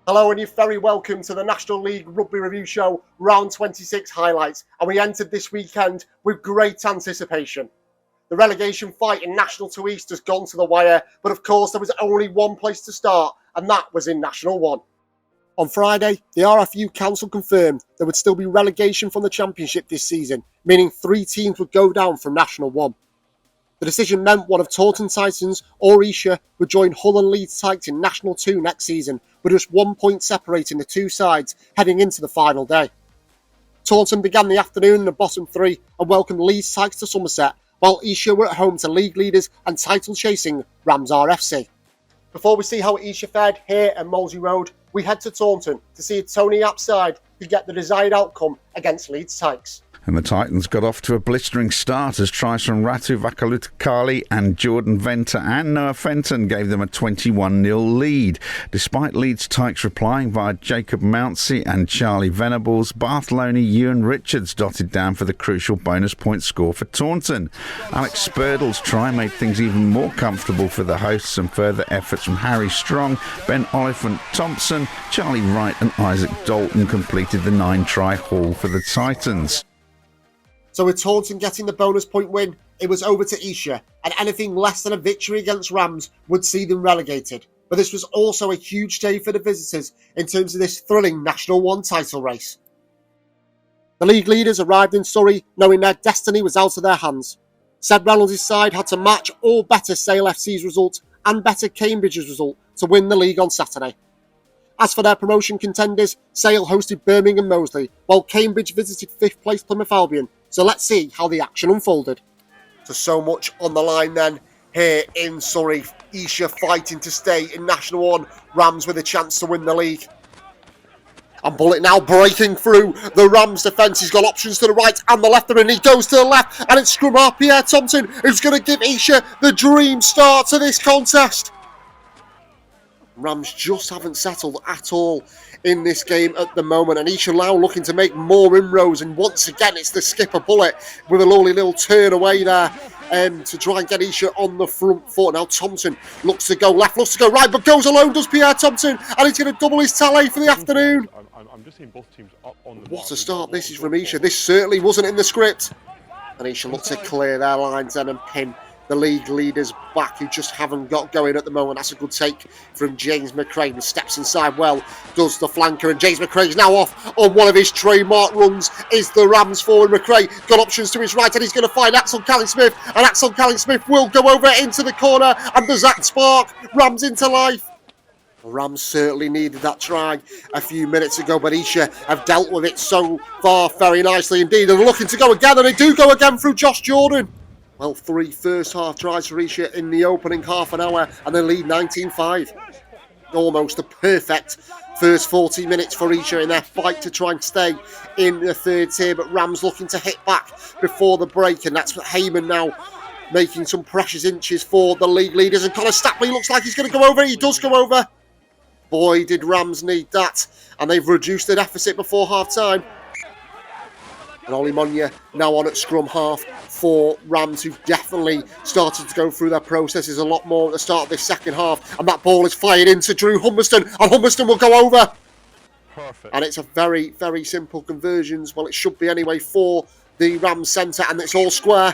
Hello and you're very welcome to the National League Rugby Review Show Round 26 highlights, and we entered this weekend with great anticipation. The relegation fight in National 2 East has gone to the wire, but of course there was only one place to start, and that was in National 1. On Friday, the RFU Council confirmed there would still be relegation from the Championship this season, meaning 3 teams would go down from National 1. The decision meant one of Taunton Titans or Esher would join Hull and Leeds Tykes in National 2 next season, with just 1 point separating the two sides heading into the final day. Taunton began the afternoon in the bottom 3 and welcomed Leeds Tykes to Somerset, while Esher were at home to league leaders and title-chasing Rams RFC. Before we see how Esher fared here at Molesey Road, we head to Taunton to see if Tony Apside could get the desired outcome against Leeds Tykes. And the Titans got off to a blistering start as tries from Ratu Vakalutakali and Jordan Venter and Noah Fenton gave them a 21-0 lead. Despite Leeds Tykes replying via Jacob Mountsie and Charlie Venables, Bartheloni, Ewan Richards dotted down for the crucial bonus point score for Taunton. Alex Spurdle's try made things even more comfortable for the hosts, and further efforts from Harry Strong, Ben Oliphant Thompson, Charlie Wright and Isaac Dalton completed the 9-try haul for the Titans. So with Taunton getting the bonus point win, it was over to Esher, and anything less than a victory against Rams would see them relegated. But this was also a huge day for the visitors in terms of this thrilling National 1 title race. The league leaders arrived in Surrey knowing their destiny was out of their hands. Seb Reynolds' side had to match or better Sale FC's result and better Cambridge's result to win the league on Saturday. As for their promotion contenders, Sale hosted Birmingham Moseley, while Cambridge visited 5th place Plymouth Albion. So let's see how the action unfolded. So much on the line then here in Surrey. Esher fighting to stay in National 1. Rams with a chance to win the league. And Bullet now breaking through the Rams defence. He's got options to the right and the left, and he goes to the left. And it's scrum half Pierre Thompson who's going to give Esher the dream start to this contest. Rams just haven't settled at all in this game at the moment, and Esher now looking to make more inroads, and once again it's the skipper Bullet with a lovely little turn away there to try and get Esher on the front foot. Now Thompson looks to go left, looks to go right, but goes alone does Pierre Thompson, and he's going to double his tally for the afternoon. I'm just seeing both teams up on the What a start this is from Esher. This certainly wasn't in the script, and Esher looked to clear their lines then and pin the league leaders back, who just haven't got going at the moment. That's a good take from James McRae, who steps inside well, does the flanker, and James McRae's now off on one of his trademark runs. Is the Rams forward. McRae got options to his right, and he's going to find Axel Calling-Smith, and Axel Calling-Smith will go over into the corner, and the Zach Spark Rams into life. Rams certainly needed that try a few minutes ago, but Esher have dealt with it so far very nicely indeed. They're looking to go again, and they do go again through Josh Jordan. Well, 3 first-half tries for Esher in the opening half an hour, and they lead 19-5. Almost a perfect first 40 minutes for Esher in their fight to try and stay in the third tier, but Rams looking to hit back before the break, and that's what Heyman now making some precious inches for the league leaders, and Connor Stapley looks like he's going to go over. He does go over. Boy, did Rams need that, and they've reduced the deficit before half-time. And Ollie Monya now on at scrum half for Rams, who've definitely started to go through their processes a lot more at the start of this second half. And that ball is fired into Drew Humberston, and Humberston will go over. Perfect. And it's a very, very simple conversions. Well, it should be anyway for the Rams centre, and it's all square.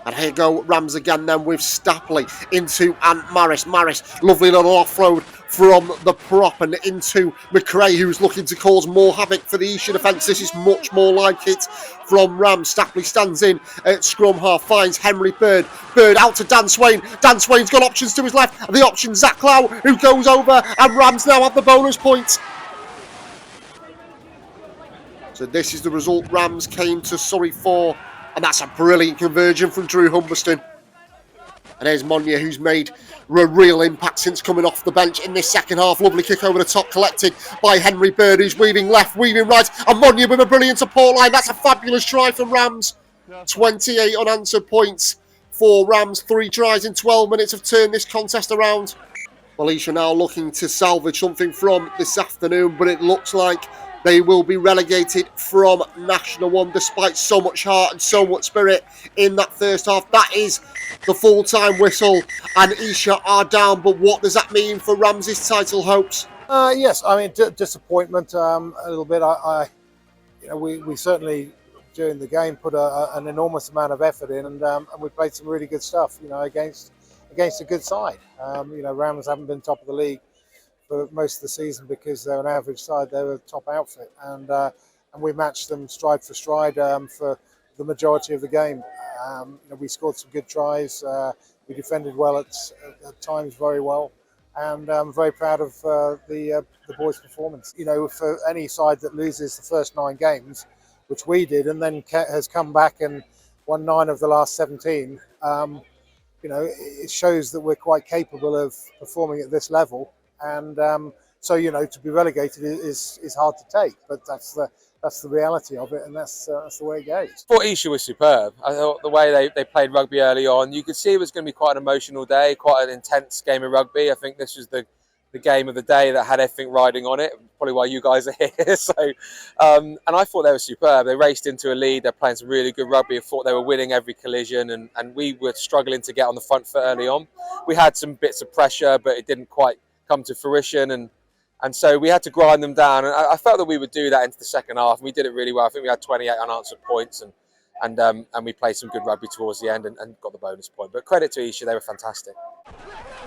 And here go Rams again then with Stapley into Ant Maris. Maris, lovely little offload from the prop and into McRae, who's looking to cause more havoc for the Esher defence. This is much more like it from Rams. Stapley stands in at scrum half, finds Henry Bird. Bird out to Dan Swain. Dan Swain's got options to his left, and the option Zach Lau, who goes over, and Rams now have the bonus point. So this is the result Rams came to Surrey for. And that's a brilliant conversion from Drew Humberston. And there's Monya, who's made a real impact since coming off the bench in this second half. Lovely kick over the top, collected by Henry Bird, who's weaving left, weaving right. And Monya with a brilliant support line. That's a fabulous try from Rams. 28 unanswered points for Rams. 3 tries in 12 minutes have turned this contest around. Well, Esher now looking to salvage something from this afternoon, but it looks like they will be relegated from National 1 despite so much heart and so much spirit in that first half. That is the full-time whistle, and Esher are down. But what does that mean for Rams' title hopes? Yes, I mean disappointment a little bit. We certainly during the game put an enormous amount of effort in, and we played some really good stuff. Against a good side. Rams haven't been top of the league for most of the season because they're an average side. They were a top outfit, and we matched them stride for stride for the majority of the game. We scored some good tries. We defended well at times, very well. And I'm very proud of the boys' performance. For any side that loses the first 9 games, which we did, and then has come back and won 9 of the last 17, it shows that we're quite capable of performing at this level. And to be relegated is hard to take, but that's the reality of it, and that's the way it goes. I thought Esher was superb. I thought the way they played rugby early on, you could see it was going to be quite an emotional day, quite an intense game of rugby. I think this was the game of the day that had everything riding on it, probably why you guys are here. And I thought they were superb. They raced into a lead, they're playing some really good rugby. I thought they were winning every collision, and we were struggling to get on the front foot early on. We had some bits of pressure, but it didn't quite come to fruition, and so we had to grind them down, and I felt that we would do that into the second half, and we did it really well. I think we had 28 unanswered points, and we played some good rugby towards the end and got the bonus point. But credit to Esher, they were fantastic.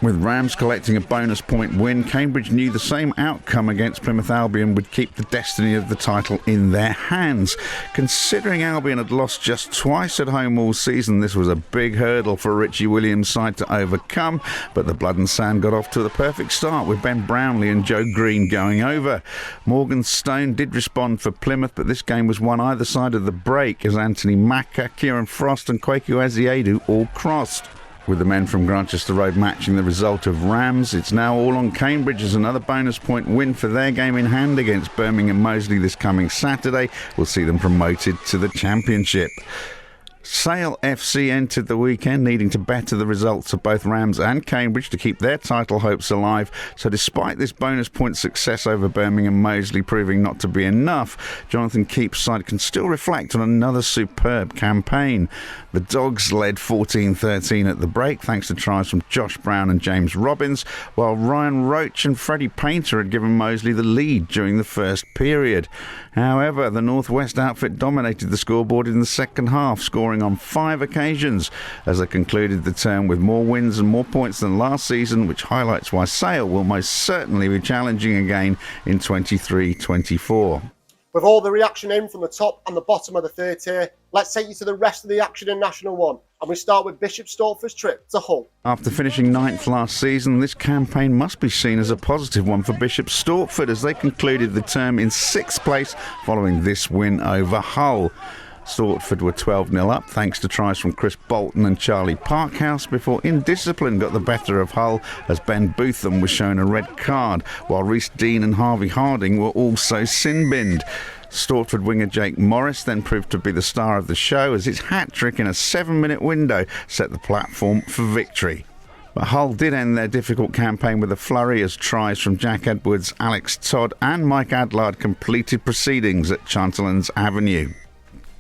With Rams collecting a bonus point win, Cambridge knew the same outcome against Plymouth Albion would keep the destiny of the title in their hands. Considering Albion had lost just twice at home all season, this was a big hurdle for Richie Williams' side to overcome, but the Blood and Sand got off to the perfect start with Ben Brownlee and Joe Green going over. Morgan Stone did respond for Plymouth, but this game was won either side of the break as Anthony Macca, Kieran Frost and Kwaku Eziedu all crossed. With the men from Grantchester Road matching the result of Rams, it's now all on Cambridge as another bonus point win for their game in hand against Birmingham Moseley this coming Saturday will see them promoted to the Championship. Sale FC entered the weekend needing to better the results of both Rams and Cambridge to keep their title hopes alive. So despite this bonus point success over Birmingham Moseley proving not to be enough, Jonathan Keep's side can still reflect on another superb campaign. The Dogs led 14-13 at the break thanks to tries from Josh Brown and James Robbins, while Ryan Roach and Freddie Painter had given Moseley the lead during the first period. However, the North West outfit dominated the scoreboard in the second half, scoring on 5 occasions as they concluded the term with more wins and more points than last season, which highlights why Sale will most certainly be challenging again in 23-24. With all the reaction in from the top and the bottom of the third tier, let's take you to the rest of the action in National 1. And we start with Bishop Stortford's trip to Hull. After finishing 9th last season, this campaign must be seen as a positive one for Bishop Stortford as they concluded the term in 6th place following this win over Hull. Stortford were 12-0 up thanks to tries from Chris Bolton and Charlie Parkhouse before indiscipline got the better of Hull as Ben Bootham was shown a red card, while Rhys Dean and Harvey Harding were also sin-binned. Stortford winger Jake Morris then proved to be the star of the show as his hat-trick in a 7-minute window set the platform for victory. But Hull did end their difficult campaign with a flurry as tries from Jack Edwards, Alex Todd and Mike Adlard completed proceedings at Chantelands Avenue.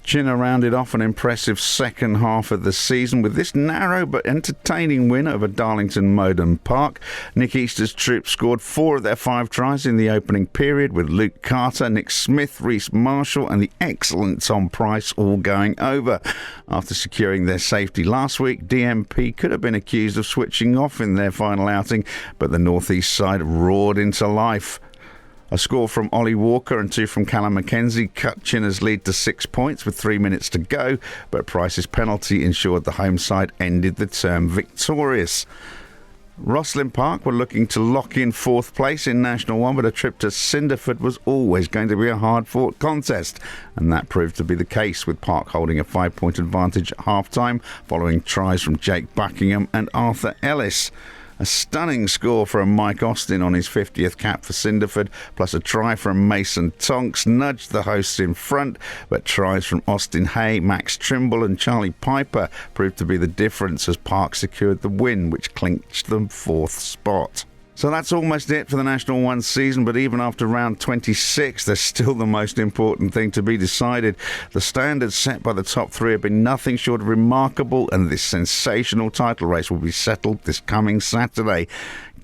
Chinner rounded off an impressive second half of the season with this narrow but entertaining win over Darlington Modern Park. Nick Easter's troops scored 4 of their 5 tries in the opening period, with Luke Carter, Nick Smith, Reece Marshall and the excellent Tom Price all going over. After securing their safety last week, DMP could have been accused of switching off in their final outing, but the North East side roared into life. A score from Ollie Walker and 2 from Callum Mackenzie cut Chinner's lead to 6 points with 3 minutes to go, but Price's penalty ensured the home side ended the term victorious. Rosslyn Park were looking to lock in 4th place in National 1, but a trip to Cinderford was always going to be a hard-fought contest, and that proved to be the case, with Park holding a 5-point advantage at half-time following tries from Jake Buckingham and Arthur Ellis. A stunning score from Mike Austin on his 50th cap for Cinderford, plus a try from Mason Tonks nudged the hosts in front, but tries from Austin Hay, Max Trimble and Charlie Piper proved to be the difference as Park secured the win, which clinched them 4th spot. So that's almost it for the National 1 season, but even after round 26, there's still the most important thing to be decided. The standards set by the top 3 have been nothing short of remarkable, and this sensational title race will be settled this coming Saturday.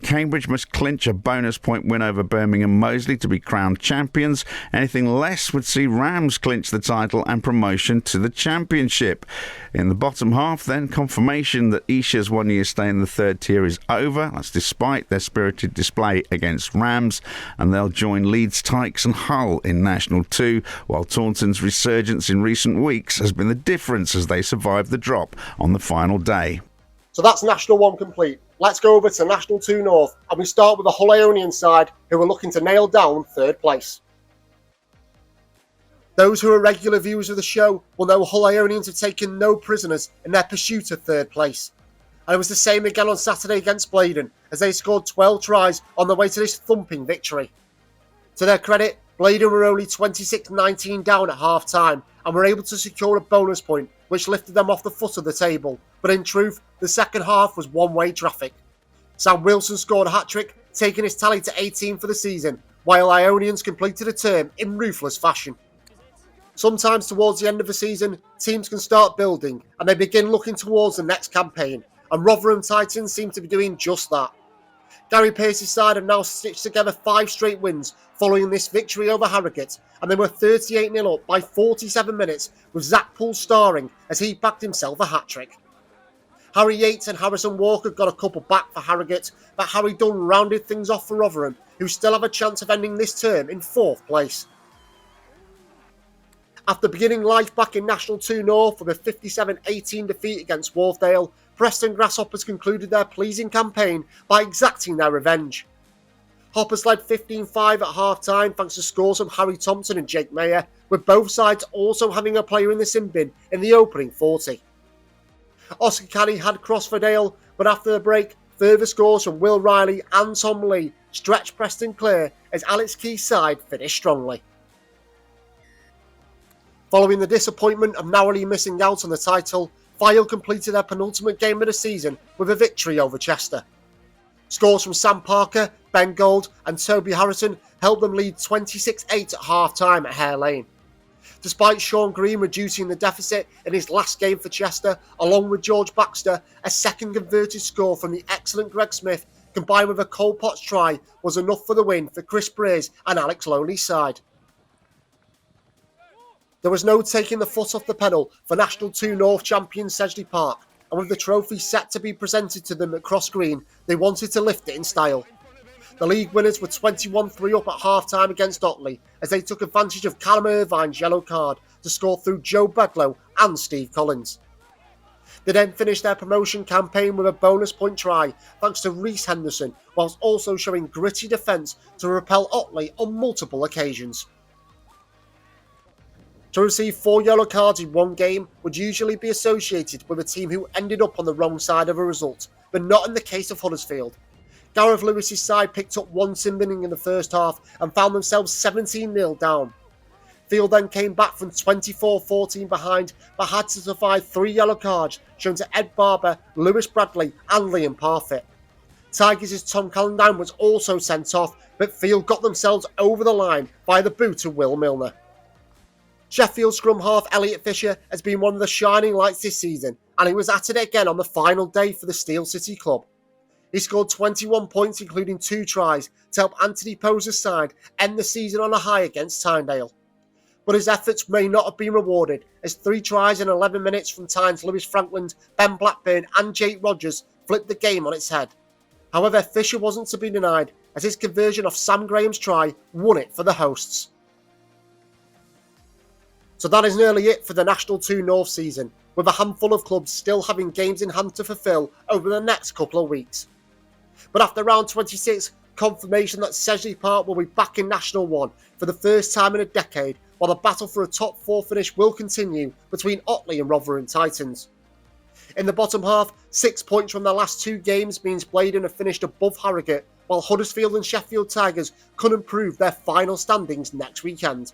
Cambridge must clinch a bonus point win over Birmingham Molesey to be crowned champions. Anything less would see Rams clinch the title and promotion to the Championship. In the bottom half, then, confirmation that Esher's one-year stay in the third tier is over. That's despite their spirited display against Rams, and they'll join Leeds, Tykes and Hull in National 2, while Taunton's resurgence in recent weeks has been the difference as they survived the drop on the final day. So that's National 1 complete. Let's go over to National 2 North, and we start with the Hull Ionian side, who are looking to nail down third place. Those who are regular viewers of the show will know Hull Ionians have taken no prisoners in their pursuit of third place. And it was the same again on Saturday against Blaydon, as they scored 12 tries on the way to this thumping victory. To their credit, Blaydon were only 26-19 down at half-time and were able to secure a bonus point, which lifted them off the foot of the table. But in truth, the second half was one-way traffic. Sam Wilson scored a hat-trick, taking his tally to 18 for the season, while Ionians completed a term in ruthless fashion. Sometimes towards the end of the season, teams can start building and they begin looking towards the next campaign, and Rotherham Titans seem to be doing just that. Gary Pearce's side have now stitched together 5 straight wins following this victory over Harrogate, and they were 38-0 up by 47 minutes, with Zach Poole starring as he backed himself a hat-trick. Harry Yates and Harrison Walker got a couple back for Harrogate, but Harry Dunn rounded things off for Rotherham, who still have a chance of ending this term in 4th place. After beginning life back in National 2 North with a 57-18 defeat against Wharfdale, Preston Grasshoppers concluded their pleasing campaign by exacting their revenge. Hoppers led 15-5 at half-time thanks to scores from Harry Thompson and Jake Mayer, with both sides also having a player in the sin bin in the opening 40. Oscar Canny had crossed for Dale, but after the break, further scores from Will Riley and Tom Lee stretched Preston clear as Alex Key's side finished strongly. Following the disappointment of narrowly missing out on the title, Fylde completed their penultimate game of the season with a victory over Chester. Scores from Sam Parker, Ben Gold and Toby Harrison helped them lead 26-8 at half-time at Hare Lane. Despite Sean Green reducing the deficit in his last game for Chester, along with George Baxter, a second converted score from the excellent Greg Smith, combined with a Cole Potts try, was enough for the win for Chris Breers and Alex Loney's side. There was no taking the foot off the pedal for National 2 North champions Sedgley Park, and with the trophy set to be presented to them at Cross Green, they wanted to lift it in style. The league winners were 21-3 up at half-time against Otley, as they took advantage of Callum Irvine's yellow card to score through Joe Beglow and Steve Collins. They then finished their promotion campaign with a bonus point try, thanks to Reece Henderson, whilst also showing gritty defence to repel Otley on multiple occasions. To receive 4 yellow cards in one game would usually be associated with a team who ended up on the wrong side of a result, but not in the case of Huddersfield. Gareth Lewis's side picked up 1 sin binning in the first half and found themselves 17-0 down. Field then came back from 24-14 behind, but had to survive 3 yellow cards shown to Ed Barber, Lewis Bradley and Liam Parfit. Tigers' Tom Callandine was also sent off, but Field got themselves over the line by the boot of Will Milner. Sheffield scrum half Elliot Fisher has been one of the shining lights this season, and he was at it again on the final day for the Steel City club. He scored 21 points, including 2 tries, to help Anthony Poser's side end the season on a high against Tynedale. But his efforts may not have been rewarded, as 3 tries in 11 minutes from Tynes Lewis Frankland, Ben Blackburn and Jake Rogers flipped the game on its head. However, Fisher wasn't to be denied, as his conversion off Sam Graham's try won it for the hosts. So that is nearly it for the National 2 North season, with a handful of clubs still having games in hand to fulfil over the next couple of weeks. But after round 26, confirmation that Sedgley Park will be back in National 1 for the first time in a decade, while the battle for a top 4 finish will continue between Otley and Rotherham Titans. In the bottom half, 6 points from their last 2 games means Blaydon have finished above Harrogate, while Huddersfield and Sheffield Tigers could improve their final standings next weekend.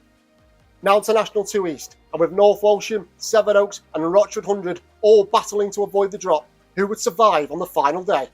Now to National 2 East, and with North Walsham, Sevenoaks and Rochford 100 all battling to avoid the drop, who would survive on the final day?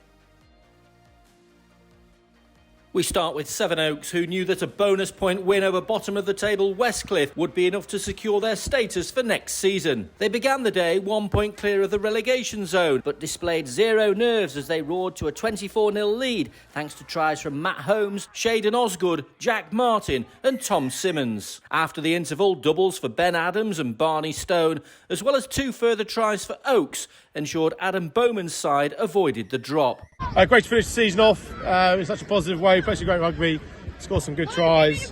We start with Sevenoaks, who knew that a bonus point win over bottom of the table Westcliff would be enough to secure their status for next season. They began the day 1 point clear of the relegation zone, but displayed zero nerves as they roared to a 24-0 lead, thanks to tries from Matt Holmes, Shaden Osgood, Jack Martin and Tom Simmons. After the interval, doubles for Ben Adams and Barney Stone, as well as 2 further tries for Oaks, ensured Adam Bowman's side avoided the drop. Great to finish the season off in such a positive way. Played some great rugby, scored some good tries.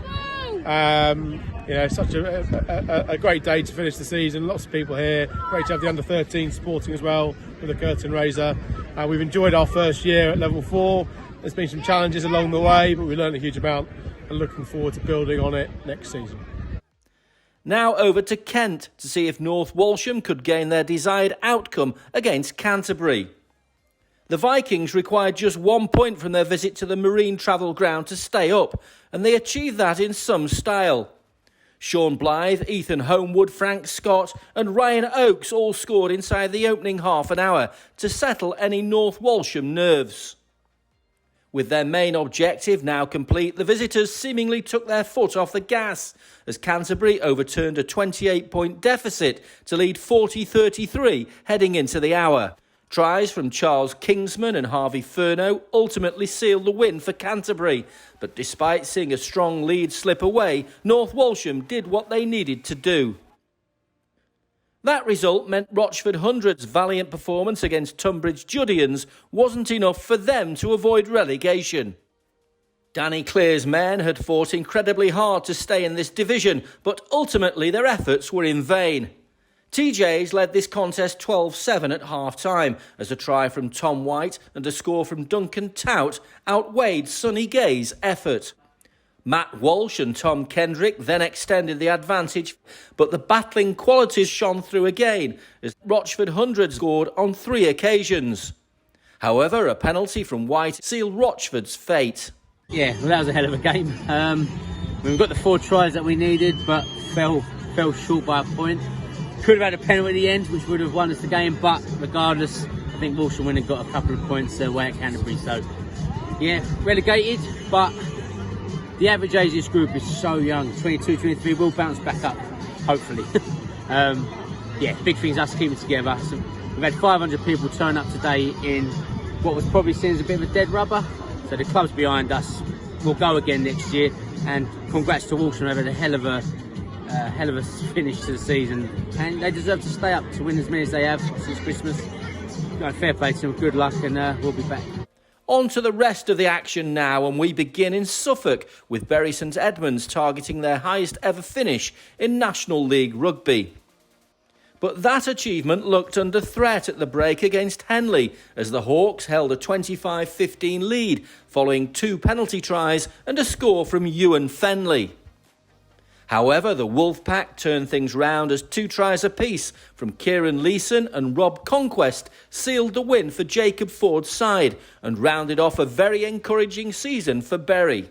Such a great day to finish the season. Lots of people here. Great to have the under-13 supporting as well with the curtain raiser. We've enjoyed our first year at level 4. There's been some challenges along the way, but we learned a huge amount and looking forward to building on it next season. Now over to Kent to see if North Walsham could gain their desired outcome against Canterbury. The Vikings required just 1 point from their visit to the Marine Travel Ground to stay up, and they achieved that in some style. Sean Blythe, Ethan Homewood, Frank Scott and Ryan Oakes all scored inside the opening half an hour to settle any North Walsham nerves. With their main objective now complete, the visitors seemingly took their foot off the gas as Canterbury overturned a 28-point deficit to lead 40-33 heading into the hour. Tries from Charles Kingsman and Harvey Furno ultimately sealed the win for Canterbury, but despite seeing a strong lead slip away, North Walsham did what they needed to do. That result meant Rochford 100's valiant performance against Tunbridge Judeans wasn't enough for them to avoid relegation. Danny Clear's men had fought incredibly hard to stay in this division, but ultimately their efforts were in vain. TJs led this contest 12-7 at half-time as a try from Tom White and a score from Duncan Tout outweighed Sonny Gay's effort. Matt Walsh and Tom Kendrick then extended the advantage, but the battling qualities shone through again as Rochford 100 scored on 3 occasions. However, a penalty from White sealed Rochford's fate. Yeah, well, that was a hell of a game. We've got the 4 tries that we needed, but fell short by a point. Could have had a penalty at the end, which would have won us the game, but regardless, I think Walsham would have got a couple of points away at Canterbury. So, yeah, relegated, but the average age of this group is so young, 22, 23, we'll bounce back up, hopefully. Big things us keeping together. So we've had 500 people turn up today in what was probably seen as a bit of a dead rubber. So the club's behind us. We'll go again next year. And congrats to Walsham, having a hell of a finish to the season. And they deserve to stay up to win as many as they have since Christmas. Fair play to them, good luck, and we'll be back. On to the rest of the action now, and we begin in Suffolk with Bury St Edmunds targeting their highest ever finish in National League Rugby. But that achievement looked under threat at the break against Henley as the Hawks held a 25-15 lead following 2 penalty tries and a score from Ewan Fenley. However, the Wolfpack turned things round as 2 tries apiece from Kieran Leeson and Rob Conquest sealed the win for Jacob Ford's side and rounded off a very encouraging season for Bury.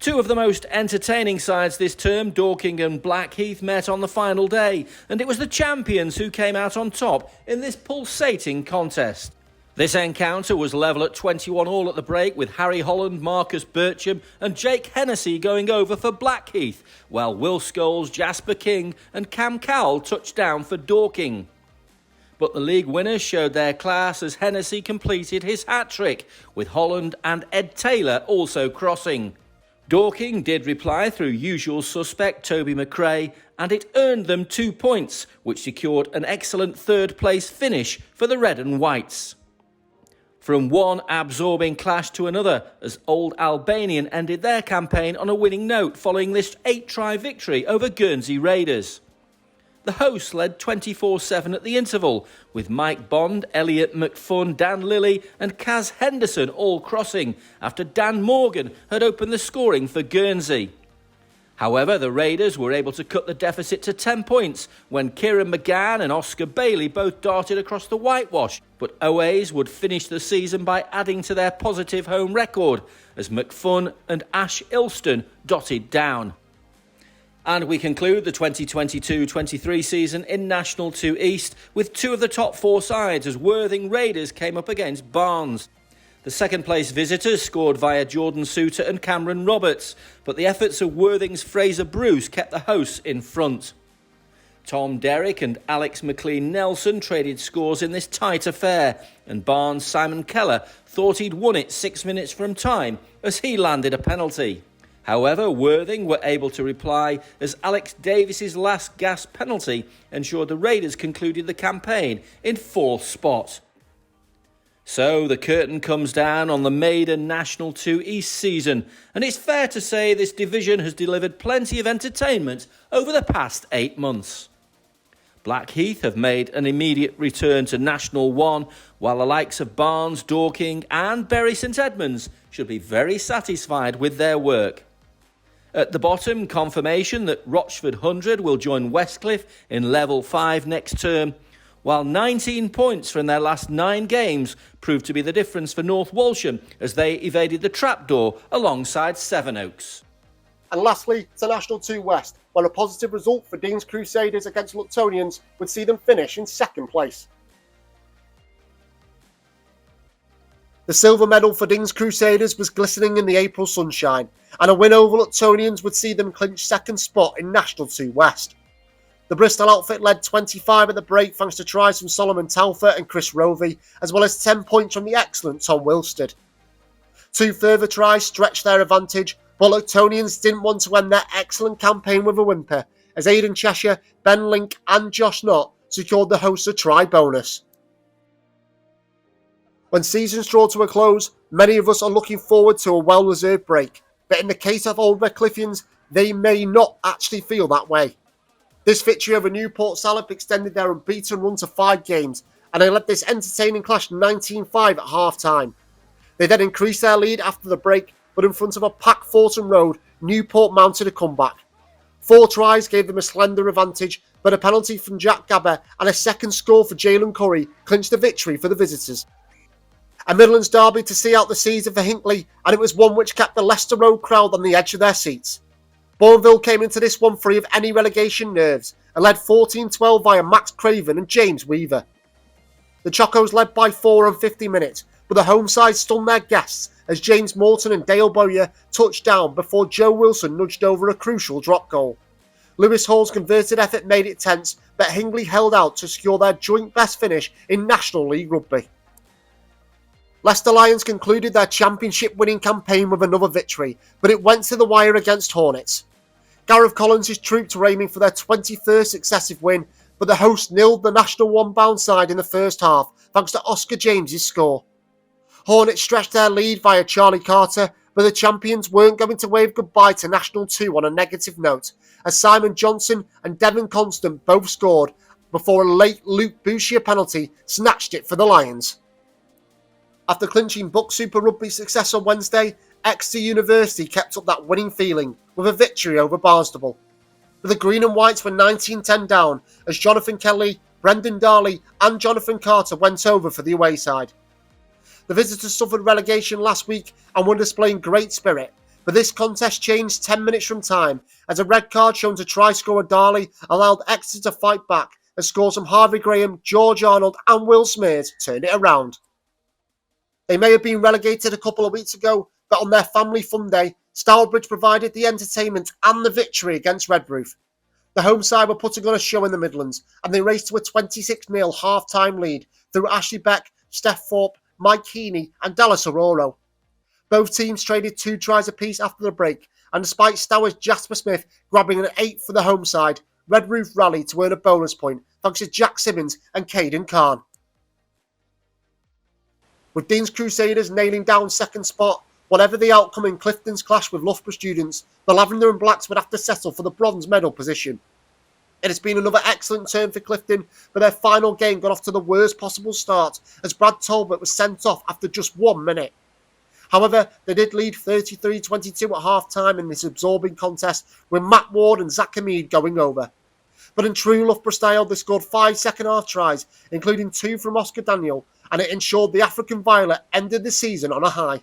2 of the most entertaining sides this term, Dorking and Blackheath, met on the final day, and it was the champions who came out on top in this pulsating contest. This encounter was level at 21-all at the break, with Harry Holland, Marcus Bircham and Jake Hennessy going over for Blackheath, while Will Scholes, Jasper King and Cam Cowell touched down for Dorking. But the league winners showed their class as Hennessy completed his hat-trick, with Holland and Ed Taylor also crossing. Dorking did reply through usual suspect Toby McRae, and it earned them 2 points, which secured an excellent third-place finish for the Red and Whites. From one absorbing clash to another, as Old Albanian ended their campaign on a winning note following this 8-try victory over Guernsey Raiders. The hosts led 24-7 at the interval, with Mike Bond, Elliot McFun, Dan Lilly and Kaz Henderson all crossing, after Dan Morgan had opened the scoring for Guernsey. However, the Raiders were able to cut the deficit to 10 points when Kieran McGann and Oscar Bailey both darted across the whitewash, but OAs would finish the season by adding to their positive home record as McFun and Ash Ilston dotted down. And we conclude the 2022-23 season in National 2 East with 2 of the top 4 sides as Worthing Raiders came up against Barnes. The second-place visitors scored via Jordan Suter and Cameron Roberts, but the efforts of Worthing's Fraser Bruce kept the hosts in front. Tom Derrick and Alex McLean-Nelson traded scores in this tight affair, and Barnes' Simon Keller thought he'd won it 6 minutes from time as he landed a penalty. However, Worthing were able to reply as Alex Davis's last gasp penalty ensured the Raiders concluded the campaign in 4th spot. So the curtain comes down on the maiden National 2 East season, and it's fair to say this division has delivered plenty of entertainment over the past 8 months. Blackheath have made an immediate return to National 1, while the likes of Barnes, Dorking and Bury St Edmunds should be very satisfied with their work. At the bottom, confirmation that Rochford 100 will join Westcliff in Level 5 next term, while 19 points from their last 9 games proved to be the difference for North Walsham as they evaded the trapdoor alongside Sevenoaks. And lastly, to National 2 West, where a positive result for Dean's Crusaders against Luctonians would see them finish in 2nd place. The silver medal for Dean's Crusaders was glistening in the April sunshine, and a win over Luctonians would see them clinch 2nd spot in National 2 West. The Bristol outfit led 25 at the break thanks to tries from Solomon Telfer and Chris Rovey, as well as 10 points from the excellent Tom Wilstead. 2 further tries stretched their advantage, but Luctonians didn't want to end their excellent campaign with a whimper, as Aidan Cheshire, Ben Link and Josh Knott secured the hosts a try bonus. When seasons draw to a close, many of us are looking forward to a well-deserved break, but in the case of Old Redcliffians, they may not actually feel that way. This victory over Newport Salop extended their unbeaten run to 5 games, and they led this entertaining clash 19-5 at half-time. They then increased their lead after the break, but in front of a packed Thornton Road, Newport mounted a comeback. 4 tries gave them a slender advantage, but a penalty from Jack Gabber and a second score for Jalen Curry clinched the victory for the visitors. A Midlands derby to see out the season for Hinckley, and it was one which kept the Leicester Road crowd on the edge of their seats. Bourneville came into this one free of any relegation nerves and led 14-12 via Max Craven and James Weaver. The Chocos led by 4 on 50 minutes, but the home side stunned their guests as James Morton and Dale Bowyer touched down before Joe Wilson nudged over a crucial drop goal. Lewis Hall's converted effort made it tense, but Hingley held out to secure their joint best finish in National League Rugby. Leicester Lions concluded their championship-winning campaign with another victory, but it went to the wire against Hornets. Gareth Collins' troops were aiming for their 21st successive win, but the hosts nilled the National 1-bound side in the first half thanks to Oscar James's score. Hornets stretched their lead via Charlie Carter, but the champions weren't going to wave goodbye to National 2 on a negative note, as Simon Johnson and Devon Constant both scored before a late Luke Bouchier penalty snatched it for the Lions. After clinching Buck Super Rugby success on Wednesday, Exeter University kept up that winning feeling with a victory over Barnstable. But the Green and Whites were 19-10 down as Jonathan Kelly, Brendan Darley and Jonathan Carter went over for the away side. The visitors suffered relegation last week and were displaying great spirit, but this contest changed 10 minutes from time as a red card shown to try scorer Darley allowed Exeter to fight back as scores from Harvey Graham, George Arnold and Will Smears turned it around. They may have been relegated a couple of weeks ago, but on their family fun day, Stourbridge provided the entertainment and the victory against Redruth. The home side were putting on a show in the Midlands, and they raced to a 26-0 half-time lead through Ashley Beck, Steph Thorpe, Mike Heaney and Dallas Ororo. Both teams traded 2 tries apiece after the break, and despite Stour's Jasper Smith grabbing an 8 for the home side, Redruth rallied to earn a bonus point thanks to Jack Simmons and Caden Khan. With Dean's Crusaders nailing down 2nd spot, whatever the outcome in Clifton's clash with Loughborough students, the Lavender and Blacks would have to settle for the bronze medal position. It has been another excellent turn for Clifton, but their final game got off to the worst possible start as Brad Talbot was sent off after just 1 minute. However, they did lead 33-22 at half-time in this absorbing contest with Matt Ward and Zach Hamid going over. But in true Loughborough style, they scored 5 second-half tries, including 2 from Oscar Daniel, and it ensured the African Violet ended the season on a high.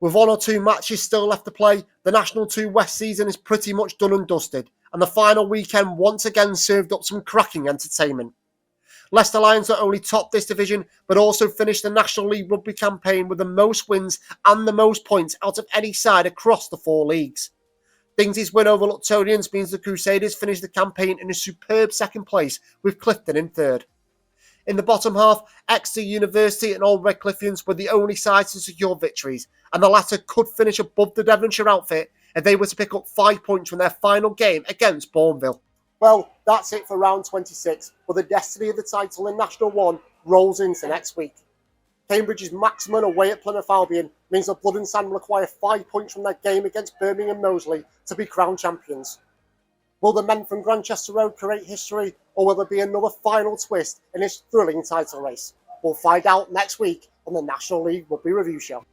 With 1 or 2 matches still left to play, the National 2 West season is pretty much done and dusted, and the final weekend once again served up some cracking entertainment. Leicester Lions not only topped this division, but also finished the National League Rugby campaign with the most wins and the most points out of any side across the 4 leagues. Dingsy's win over Luctonians means the Crusaders finished the campaign in a superb second place, with Clifton in third. In the bottom half, Exeter University and Old Redcliffians were the only sides to secure victories, and the latter could finish above the Devonshire outfit if they were to pick up 5 points from their final game against Bourneville. Well, that's it for round 26, but the destiny of the title in National 1 rolls into next week. Cambridge's maximum away at Plymouth Albion means the Blood and Sand require 5 points from their game against Birmingham Moseley to be crowned champions. Will the men from Grantchester Road create history, or will there be another final twist in this thrilling title race? We'll find out next week on the National League Rugby Review Show.